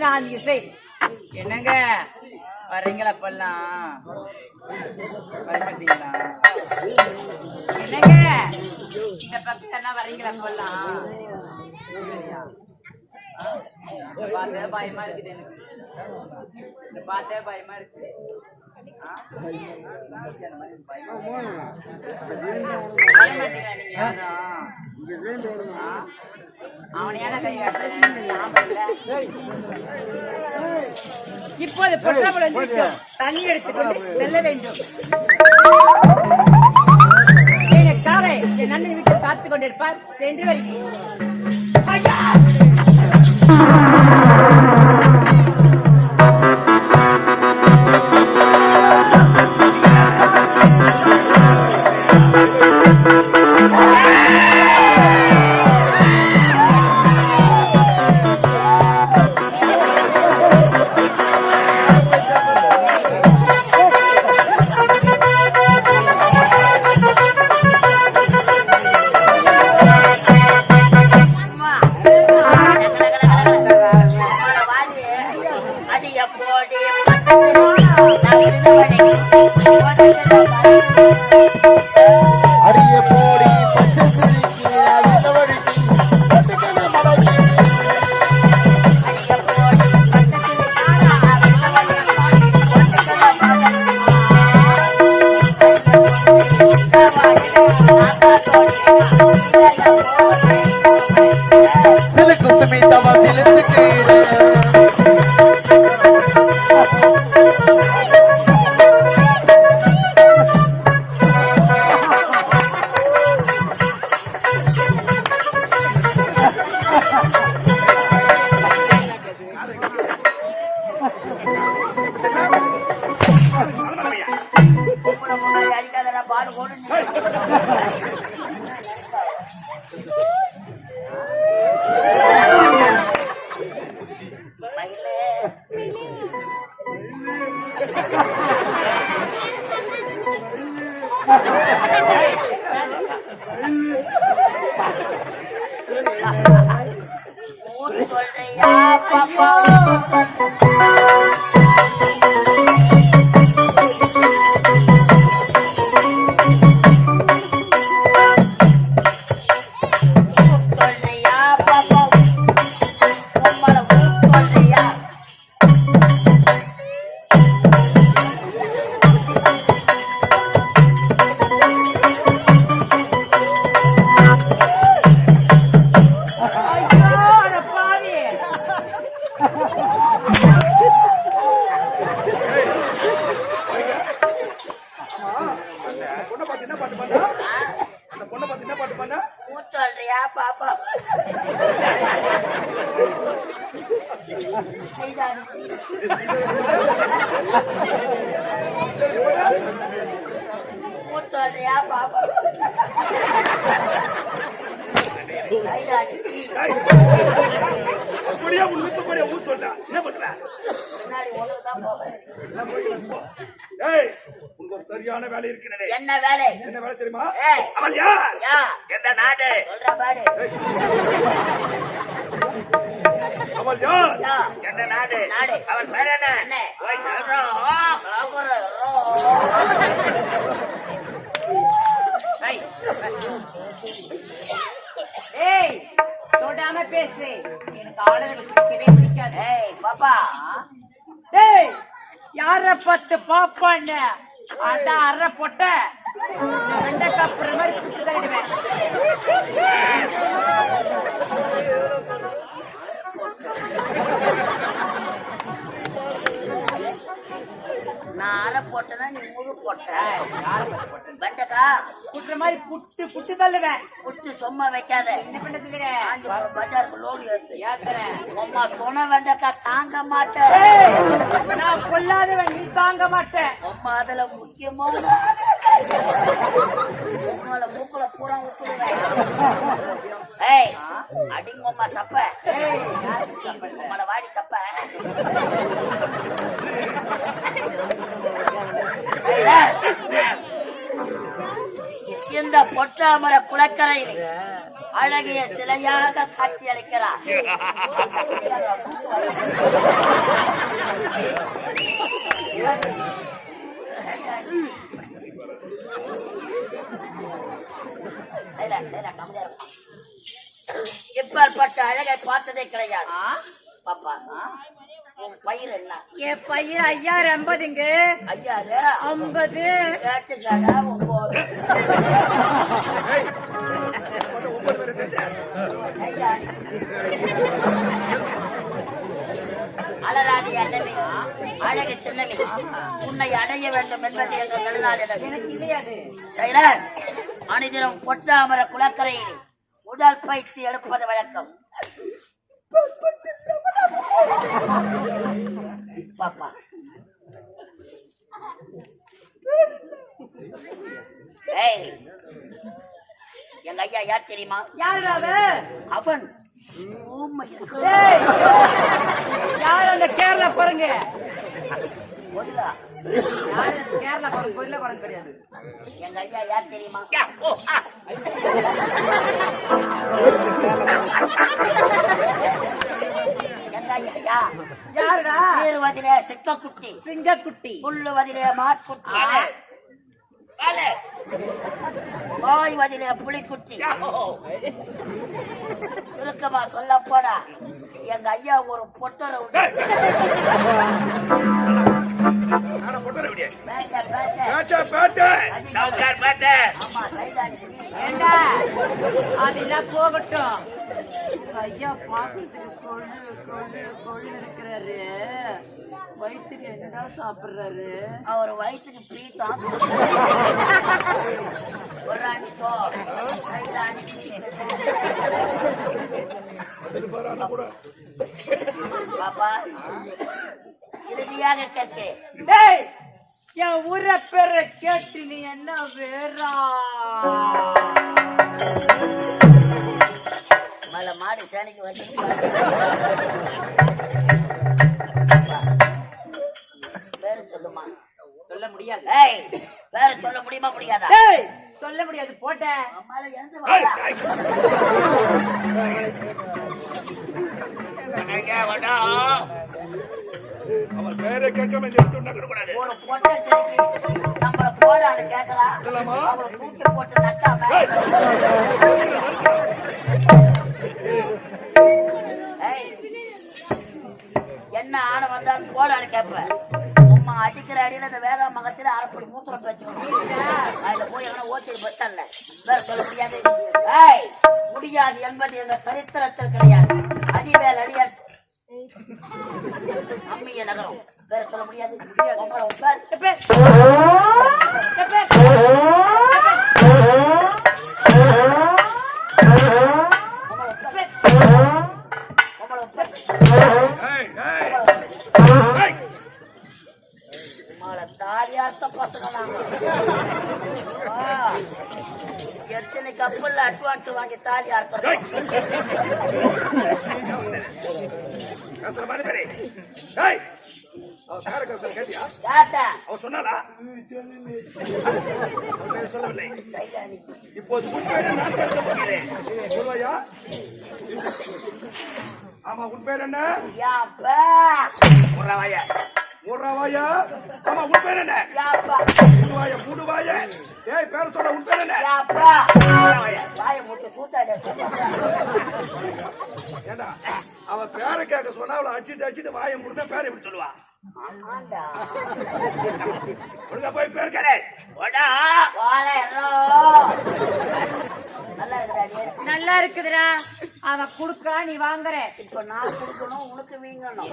நான் இசை. என்னங்க வரீங்களா? அப்பெல்லாம் வரமாட்டீங்களா? என்னங்க இந்த பக்கம் வரீங்களா? அப்பெல்லாம் பார்த்தே பயமா இருக்குது எனக்கு. இந்த பார்த்தே பயமா இருக்கு. அவனையான கை இப்போது தண்ணி எடுத்துக்கொண்டு செல்ல வேண்டும். எனக்காக என் நண்பன் வீட்டில் காத்துக் கொண்டிருப்பார். சென்று வருகிறேன். சரியான வேலை இருக்கிறது. என்ன வேலை? என்ன வேலை தெரியுமா? அவள் யார்? எந்த நாடு? சொல்ற பாரு. அவள் யார்? எந்த நாடு? அவள் பேர் என்ன? ஏய் தொடாம பேசு. எனக்கு ஆளுநர் பிடிக்கவே பிடிக்காது. ஏய் பாப்பா. ஏய் யார பத்து பாப்பான்னு அட அரை பொட்ட வெண்டைக்காப்புற மாதிரி பிடிச்சு தள்ளிடுவேன். நான் அரை போட்டேன்னா நீ முழு போட்ட. வெண்டைக்கா புட்டுற மாதிரி புட்டு புட்டு தள்ளுவேன். புட்டு சும்மா வைக்காத. என்ன பண்றது? பஜாருக்கு லோடு ஏத்து. அம்மா சொன்ன வெண்டைக்கா தாங்க மாட்டேன். நான் கொல்லாதவன், நீ தாங்க மாட்டேன். அம்மா அதுல முக்கியமான உங்களோட மூக்குல பூரா விட்டுடுவேன். ஏய் அடிங்கம்மா சப்ப. உங்களோட வாடி சப்ப. இந்த பொட்டாமர குளக்கரையில் அழகிய சிலையாக காட்சி அளிக்கிறார். இப்பேற்பட்ட அழகை பார்த்ததே கிடையாது. பாப்பா உன் பயிர் என்ன? என் பயிர் 5050ங்க. 50 கேட்டுக்காடா 9 அலராதி அண்ணனே அழகு சின்னமே உன்னை அடைய வேண்டும் என்பது எங்கள் நடுநாளிடம் எனக்கு இல்லையாது. செயலர் அனைதினம் பொட்டாமர குளக்கரையில் உடல் பயிற்சி எடுப்பது வழக்கம். பாப்பா எங்க ஐயா யார் தெரியுமா? யாரு அவன் யார்? அந்த கேரளா பாருங்க. கேரளா கோயில குரங்கு கிடையாது. எங்க ஐயா யார் தெரியுமா? யாருடா? சேருவதிலே சிங்கக்குட்டி, சிங்கக்குட்டி. புல்லுவதிலே மாட்குட்டி, வாய்வதிலே புலிக்குட்டி. சுருக்கமா சொல்ல போனா எங்க ஐயா ஒரு பொட்டரை அதெல்லாம் போகட்டும். ஐயா பாக்கிறதுக்கு கொழு இருக்கிறாரு. வயிற்றுக்கு என்ன சாப்பிடுறாரு? அவர் வயிற்றுக்கு பிரீத்தம். பாப்பா இறுதியாக கேட்கிறேன், என் ஊர பேரை கேட்டு நீ என்ன வேறா மலை மாடு சேனைக்கு வந்து பேரு சொல்லுமா? சொல்ல முடியாது. பேரு சொல்ல முடியுமா? முடியாதா? சொல்ல முடியாது. போட்டேன். அவன் பேரை கேட்காம ஒரு பொட்டை செஞ்சு நம்மள போடான்னு கேட்கலாம். அவளை தூக்கி போட்டு நக்காம என்ன ஆன வந்தாலும் போடான்னு கேட்பேன். அம்மா அடிக்கிற அடியில இந்த வேதா மகத்துல அரைப்படி மூத்திரம் வச்சுக்கணும். அதுல போய் எங்கன்னா ஓட்டி பத்தல்ல வேற சொல்ல முடியாது. முடியாது என்பது எங்க சரித்திரத்தில் கிடையாது. அடிவேல் அடியார் அம்மிய நகரம் வேற சொல்ல முடியாது. தாலியார்த்த பசங்க நாங்க எத்தனை கப்பல்ல அட்வான்ஸ் வாங்கி தாலியார்த்த சொல்லவில்லை. இப்போது ஆமா உன் பேர் என்ன? ஊர்ராவாயா? ஆமா உன் பேர் என்ன? மூடுவாய. ஏய் பேர் சொல்ல உன் பேர் என்ன? ஏண்டா அவன் பேரை கேட்க சொன்னா அவளை அடிச்சுட்டு வாயை முடிஞ்சா பேரை எப்படி சொல்லுவா? ஒழுங்கா போய் பேர் கேளு. நல்லா இருக்குதுடா. அவன் குடுக்கா நீ வாங்குற. இப்ப நான் குடுக்கணும் உனக்கு வீங்கணும்.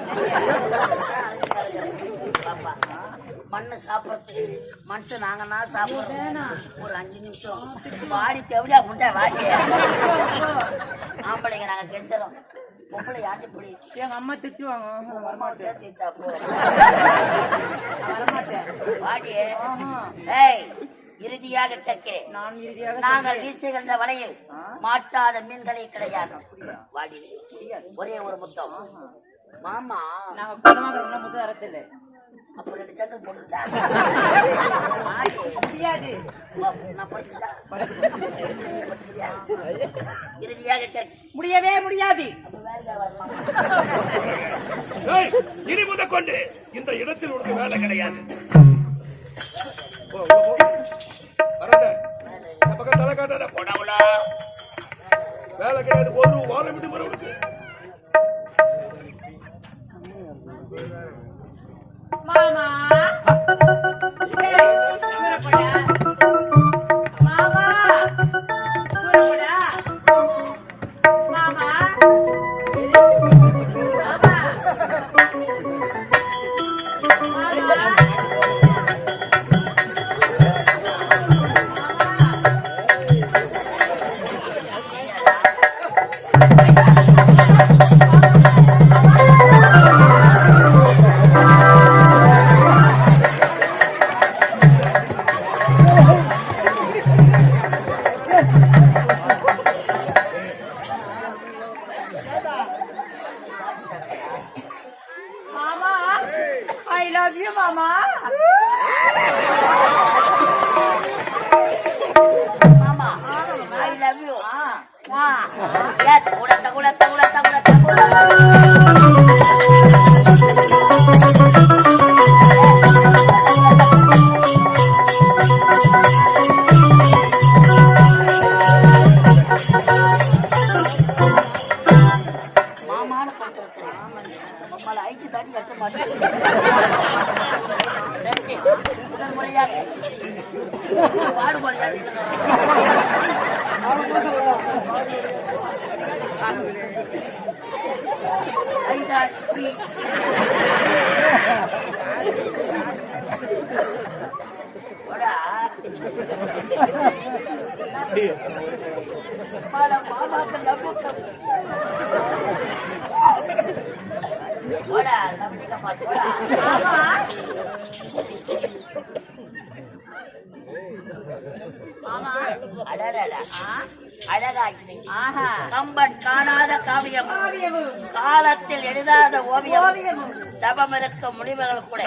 மண்ணு சாப்பிடறதுக்கு மனுஷன் நாங்கன்னா சாப்பிடுறோம். ஒரு 5 நிமிஷம் வாடிக்கு எப்படியா முட்டை வாடி ஆம்பளைங்க நாங்க கெஞ்சிடும். பொம்பளை யாட்டி பிடி எங்க அம்மா திட்டுவாங்க. சேர்த்து வரமாட்டேன். வாடியே இறுதியாக கேட்கிறேன். நாங்கள் வீசுகின்ற வலையில் மாட்டாத மீன்களே கிடையாது. வாடி ஒரே ஒரு முத்தம். மாமா நாங்க முத்து அறத்தில்லை. அப்ப 2 சங்கல் போட்டுட்டா முடியாது. நான் படிச்சுட்டா இறுதியாக கேட்க முடியவே முடியாது. அப்ப வேலைக்கார வருமா? ஏய், இனி முதற்கொண்டு இந்த இடத்தில் உனக்கு வேலை கிடையாது. போ, உள்ள போ. வராத. இந்த பக்கம் தலை காட்டாத. போடா உள்ள. வேலை கிடையாது. ஒரு வாரம் விட்டு வர உனக்கு. மாமா மாமா மாமா I love you, Mama. Mama, I love you. Ya, tagulat. மாமான்னு கொண்டிருக்கிறேன். நம்மளை ஐக்கு தாண்டி எட்ட மாட்டேன். சரி, முதல் முறையாக பாடுபாடு மாமாக்கள் நம்புக்கம் நம்பிக்க மாட்டோம். அழகாச்சு கம்பன் காணாத காவியம், காலத்தில் எழுதாத ஓவியம், தபம் இருக்க முனிவர்கள் கூட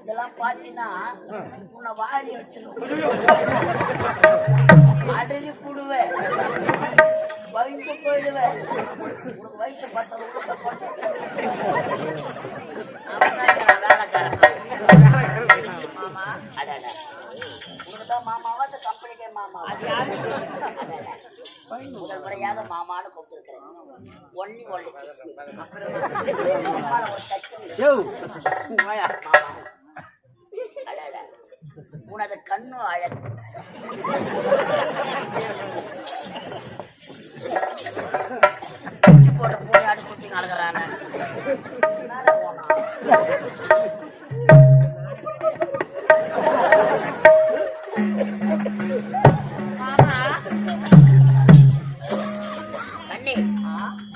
இதெல்லாம் பாத்தீங்கன்னா உன்னை வாரி வச்சிருக்கோம், அடறி கூடுவேன், பயந்து போயிடுவேன். உனக்கு வயசு பார்த்தது உனக்குதான் மாமாவா அந்த கம்பெனிக்கே மாமாவா? முதல் முறையாக மாமான்னு கூப்பிட்டுருக்கிறேன். ஒன்னி ஒரு உனது கண்ணு அழகு, குட்டி போட்ட பூனையாடு சுத்தி நடக்கிறான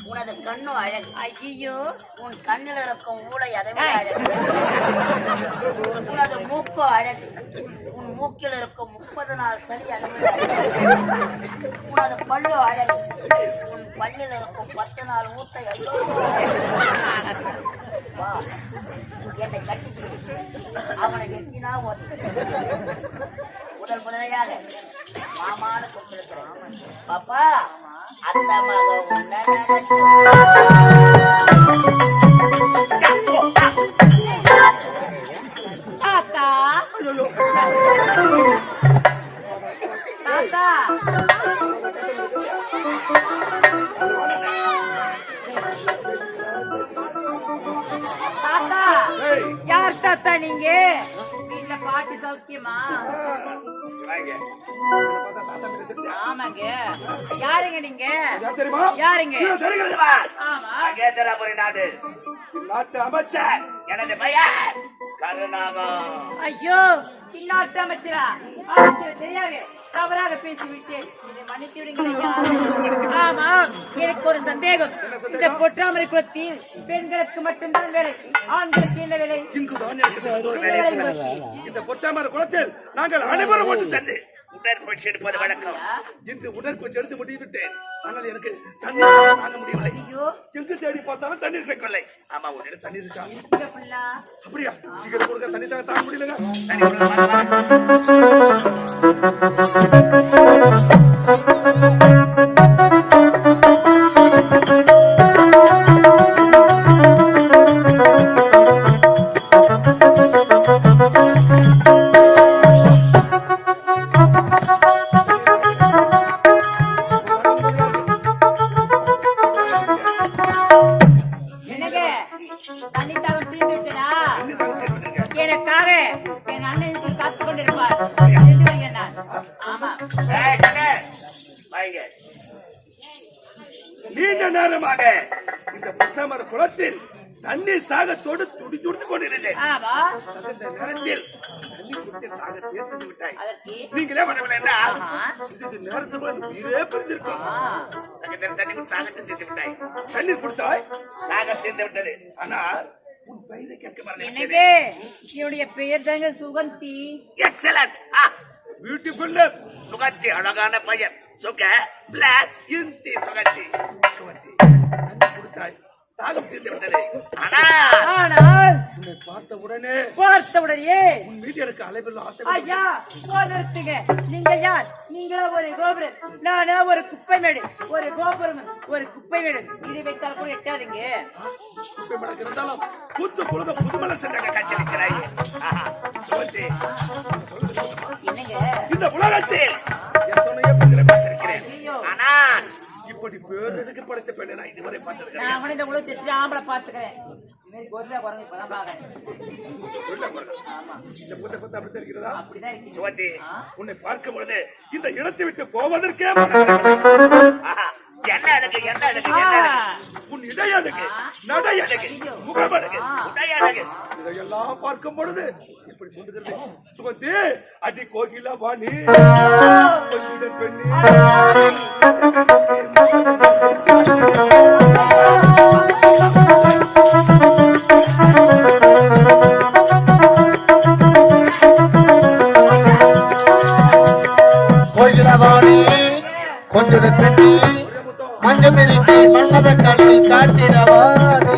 உனது கண்ணு அழகு. ஐயோ, உன் கண்ணில் இருக்கும் ஊழை அதை விட அழகு. உனது மூக்கு அழகு, உன் மூக்கில் இருக்கும் 30 நாள் சரி அதை விட அழகு. உனது பல்லு அழகு, உன் பல்லில் இருக்கும் 10 நாள் ஊத்தை. ஐயோ வா, என்னை கட்டி அவனை எட்டினா முதல் முறையாக மாமான்னு கூப்பிட்டுருக்கிறேன். பாப்பா அந்த மகன் தாத்தா தாத்தா தாத்தா யார் தாத்தா நீங்க? வீட்டுல பாட்டி சௌக்கியமா? ஆமாங்க. யாருங்க நீங்க? யாருங்க? நாட்டு அமைச்சர் எனது பெயர் கருணாகம். ஐயோ, இந்நாட்டு அமைச்சரா அமைச்சர் தெரியாது தவறாக பேசிவிட்டேன் இதை மன்னித்து விடுங்கள் ஐயா. ஆமா, எனக்கு ஒரு சந்தேகம். இந்த பொற்றாமரை குலத்தில் பெண்களுக்கு மட்டும்தான் வேலை, ஆண்களுக்கு என்ன வேலை? இங்குதான் எனக்கு ஒரு வேலை இருக்கிறது. இந்த பொற்றாமரை குலத்தில் நாங்கள் அனைவரும் ஒன்று சேர்ந்து உடற்பயிற்சி எடுப்பது வழக்கம். இன்று உடற்பயிற்சி எடுத்து முடிந்துவிட்டேன். ஆனால் எனக்கு தண்ணீர் தாங்க முடியவில்லை. எங்கு தேடி பார்த்தாலும் தண்ணீர் கிடைக்கவில்லை. ஆமா, ஒரு இடம் தண்ணீர் இருக்கா? அப்படியா? சீக்கிரம் கொடுக்க, தண்ணி தாங்க முடியலங்க. எனக்காக என் அண்ணன் காத்துக் கொண்டிருப்பார். நீண்ட நேரமாக இந்த பொற்றாமரை குளத்தில் தண்ணீர் தாகத்தோடு துடித்துக் கொண்டிருந்தேன். இந்த நேரத்தில் தண்ணீர் குடித்து தாக தீர்த்து விட்டாய். நீங்களே வரவில்லை என்றால் சிறிது நேரத்தில் உயிரே பிரிந்திருக்கும். தண்ணி குடித்து தாகத்தை தீர்த்து விட்டாய். தண்ணீர் குடித்தாய், தாக தீர்ந்து விட்டது. ஆனால் உன் பெயரை கேட்க மறந்தேன். என்னுடைய பெயர் தாங்க சுகந்தி. Excellent, beautiful. சுகந்தி அழகான பையன். சுக பிளாக் இந்தி சுகந்தி. சுகந்தி தண்ணி குடித்தாய், தாகம் தீர்ந்து விட்டது. ஆனால் உன்னை பார்த்த உடனே உன் மீது எனக்கு அளவில் ஆசை. ஐயா, போதற்குங்க. நீங்க யார்? நீங்களா ஒரு கோபுரம், நானா ஒரு குப்பை மேடு. ஒரு கோபுரம், ஒரு குப்பை மேடு. இது வைத்தால் கூட எட்டாதுங்க. குப்பை மேடு இருந்தாலும் புத்து புழுத புதுமலை சென்றாங்க காட்சியளிக்கிறாய். சுகந்தி, என்னங்க இந்த உலகத்தில் எத்தனையோ பெண்களை பார்த்திருக்கிறேன். ஆனால் இப்படி பேருக்கு படைத்த பெண்ணை நான் இதுவரை பார்த்திருக்கிறேன். நான் இந்த உலகத்தை ஆம்பளை பார்த்துக்கிறேன். உன்னை பார்க்கும் பொழுது இந்த இடத்தை விட்டு போவதற்கே என்ன அழகு, என்ன அழகு, உன் இடை அழகு, நடை அழகு, முகம் அழகு, உடை அழகு, இதையெல்லாம் பார்க்கும் பொழுது எப்படி கொண்டுகிறது சுகந்தி. அடி கோகிலா வாணி பெண்ணி கொஞ்சம் பெண்ணி மஞ்சள் மிரிட்டி மன்னத கல்வி காட்டிடவாடு